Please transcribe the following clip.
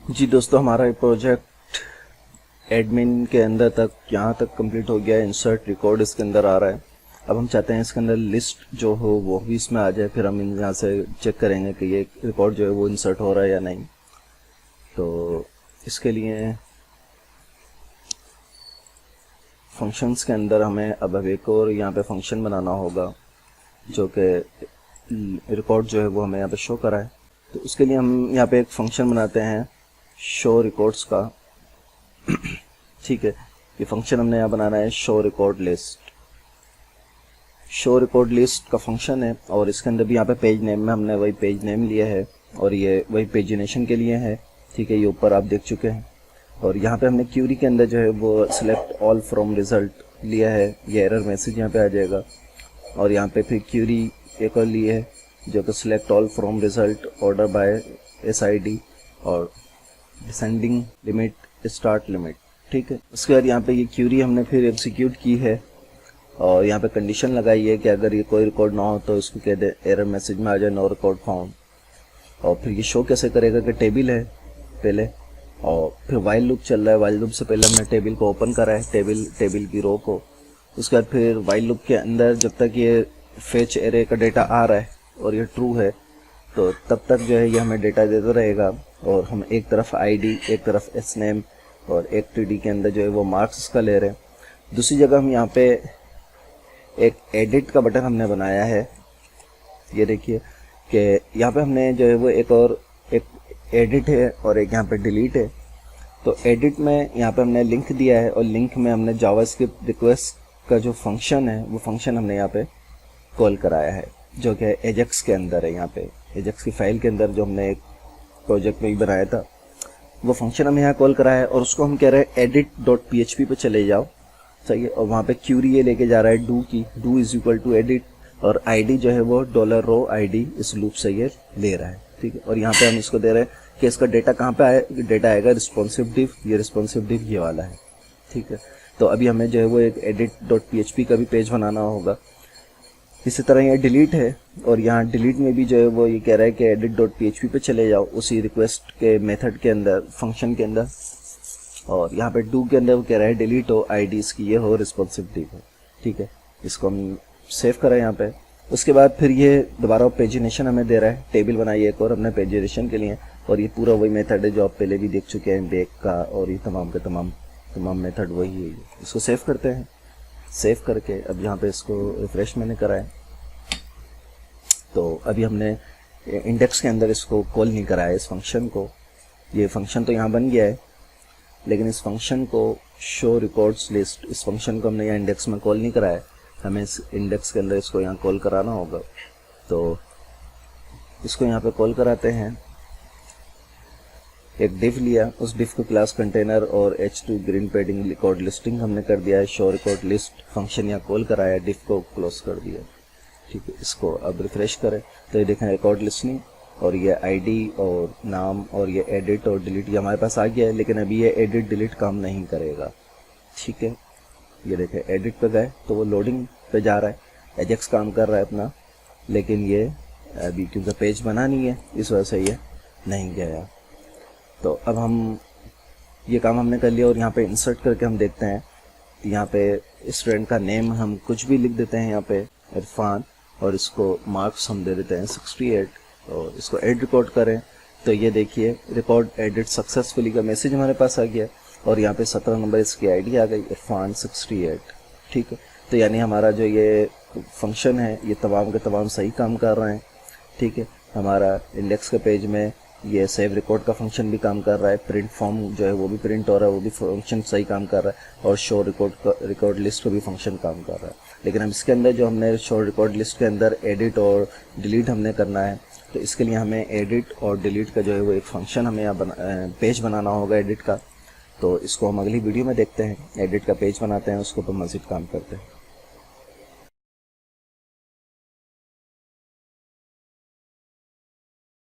जी दोस्तों, हमारा ये प्रोजेक्ट एडमिन के अंदर तक यहाँ तक कंप्लीट हो गया है। इंसर्ट रिकॉर्ड इसके अंदर आ रहा है। अब हम चाहते हैं इसके अंदर लिस्ट जो हो वो भी इसमें आ जाए। फिर हम यहाँ से चेक करेंगे कि ये रिकॉर्ड जो है वो इंसर्ट हो रहा है या नहीं। तो इसके लिए फंक्शंस के अंदर हमें अब एक और यहाँ पे फंक्शन बनाना होगा जो कि रिकॉर्ड जो है वो हमें यहाँ पे शो कराए। तो उसके लिए हम यहाँ पे एक फंक्शन बनाते हैं शो रिकॉर्ड्स का। ठीक है, ये फंक्शन हमने यहाँ बनाना है show record list. Show record list का फंक्शन है और इसके अंदर भी यहाँ पे पेज नेम में हमने वही पेज नेम लिया है और ये वही पेजिनेशन के लिए है। ठीक है, ये ऊपर आप देख चुके हैं। और यहाँ पे हमने क्यूरी के अंदर जो है वो सिलेक्ट ऑल फ्रॉम रिजल्ट लिया है। ये एरर मैसेज यहाँ पे आ जाएगा। और यहाँ पे फिर क्यूरी एक और लिए है जो कि select all from result order by SID और डिसेंडिंग लिमिट स्टार्ट लिमिट। ठीक है, उसके बाद यहाँ पे ये क्यूरी हमने फिर एग्जीक्यूट की है और यहाँ पे कंडीशन लगाई है कि अगर ये कोई रिकॉर्ड ना हो तो इसको कह दे एरर मैसेज में आ जाए नो रिकॉर्ड फाउंड। और फिर ये शो कैसे करेगा कि टेबल है पहले और फिर वाइल लूप चल रहा है। वाइल लूप से पहले हमने टेबल को ओपन करा है, टेबल की रो को। उसके बाद फिर वाइल लूप के अंदर जब तक ये फेच एरे का डेटा आ रहा है और ये ट्रू है तो तब तक जो है ये हमें डेटा देता रहेगा। और हम एक तरफ ID, एक तरफ SNAME और एक TD के अंदर जो है वो मार्क्स का ले रहे हैं। दूसरी जगह हम यहाँ पे एक एडिट का बटन हमने बनाया है। ये देखिए कि यहाँ पे हमने जो है वो एक एडिट है और एक यहाँ पे डिलीट है। तो एडिट में यहाँ पे हमने लिंक दिया है और लिंक में हमने जावास्क्रिप्ट रिक्वेस्ट का जो फंक्शन है वो फंक्शन हमने यहाँ पे कॉल कराया है जो कि एजेक्स के अंदर है। यहाँ पे एजेक्स की फाइल के अंदर जो हमने एक प्रोजेक्ट में ही बनाया था वो फंक्शन हम यहाँ कॉल कराया है और उसको हम कह रहे हैं edit.php पे चले जाओ। सही है, और वहाँ पे क्यूरी ये लेके जा रहा है डू की, do is equal to edit और ID जो है वो $row_ID इस लूप से ये ले रहा है। ठीक है, और यहाँ पे हम इसको दे रहे हैं कि इसका डेटा कहाँ पे आए, डेटा आएगा रिस्पॉन्सिव डिव। ये रिस्पॉन्सिव डिव ये वाला है। ठीक है, तो अभी हमें जो है वो एक edit.php का भी पेज बनाना होगा। इसी तरह यहाँ डिलीट है और यहाँ डिलीट में भी जो है वो ये कह रहा है कि edit.php पे चले जाओ उसी रिक्वेस्ट के मेथड के अंदर, फंक्शन के अंदर। और यहाँ पे डू के अंदर वो कह रहा है डिलीट हो ID इसकी ये हो रिस्पॉन्सिव डिव हो। ठीक है, इसको हम सेव करें यहाँ पे। उसके बाद फिर ये दोबारा पेजिनेशन हमें दे रहा है, टेबल बनाइए एक और हमने पेजिनेशन के लिए। और ये पूरा वही मेथड है जो आप पहले भी देख चुके हैं बेक का, और ये तमाम के तमाम मेथड वही है। इसको सेव करते हैं। सेव करके अब यहाँ पे इसको रिफ्रेश मैंने करा है। तो अभी हमने इंडेक्स के अंदर इसको कॉल नहीं कराया इस फंक्शन को। ये फंक्शन तो यहाँ बन गया है लेकिन इस फंक्शन को शो रिकॉर्ड्स लिस्ट, इस फंक्शन को हमने यहाँ इंडेक्स में कॉल नहीं कराया। हमें इस इंडेक्स के अंदर इसको यहाँ कॉल कराना होगा। तो इसको यहाँ पे कॉल कराते हैं। एक डिव लिया, उस डिव को क्लास कंटेनर और H2 green padding record listing हमने कर दिया है। शो रिकॉर्ड लिस्ट फंक्शन यहाँ कॉल कराया, डिव को क्लोज कर दिया। ठीक है, इसको अब रिफ्रेश करें तो ये देखें रिकॉर्ड लिस्टिंग और ये ID और नाम और ये एडिट और डिलीट ये हमारे पास आ गया है। लेकिन अभी ये एडिट डिलीट काम नहीं करेगा। ठीक है, ये देखें एडिट पे गए तो वो लोडिंग पे जा रहा है, एजेक्स काम कर रहा है अपना, लेकिन ये अभी क्योंकि पेज बना नहीं है इस वजह से ये नहीं गया। तो अब हम ये काम हमने कर लिया और यहाँ पे इंसर्ट करके हम देखते हैं। यहाँ पे स्टूडेंट का नेम हम कुछ भी लिख देते हैं यहाँ पे इरफान, और इसको मार्क्स हम दे देते हैं 68 और इसको एड रिकॉर्ड करें तो ये देखिए रिकॉर्ड एडिट सक्सेसफुली का मैसेज हमारे पास आ गया और यहाँ पे 17 नंबर इसकी ID आ गई इरफान 68। ठीक है, तो यानी हमारा जो ये फंक्शन है ये तमाम के तमाम सही काम कर रहे हैं। ठीक है, हमारा इंडेक्स के पेज में ये सेव रिकॉर्ड का फंक्शन भी काम कर रहा है, प्रिंट फॉर्म जो है वो भी प्रिंट हो रहा है, वो भी फंक्शन सही काम कर रहा है, और शो रिकॉर्ड लिस्ट का भी फंक्शन काम कर रहा है। लेकिन हम इसके अंदर जो हमने शो रिकॉर्ड लिस्ट के अंदर एडिट और डिलीट हमने करना है तो इसके लिए हमें एडिट और डिलीट का जो है वो एक फंक्शन हमें यहाँ पेज बनाना होगा एडिट का। तो इसको हम अगली वीडियो में देखते हैं। एडिट का पेज बनाते हैं, उसको तो मज़ीद काम करते हैं।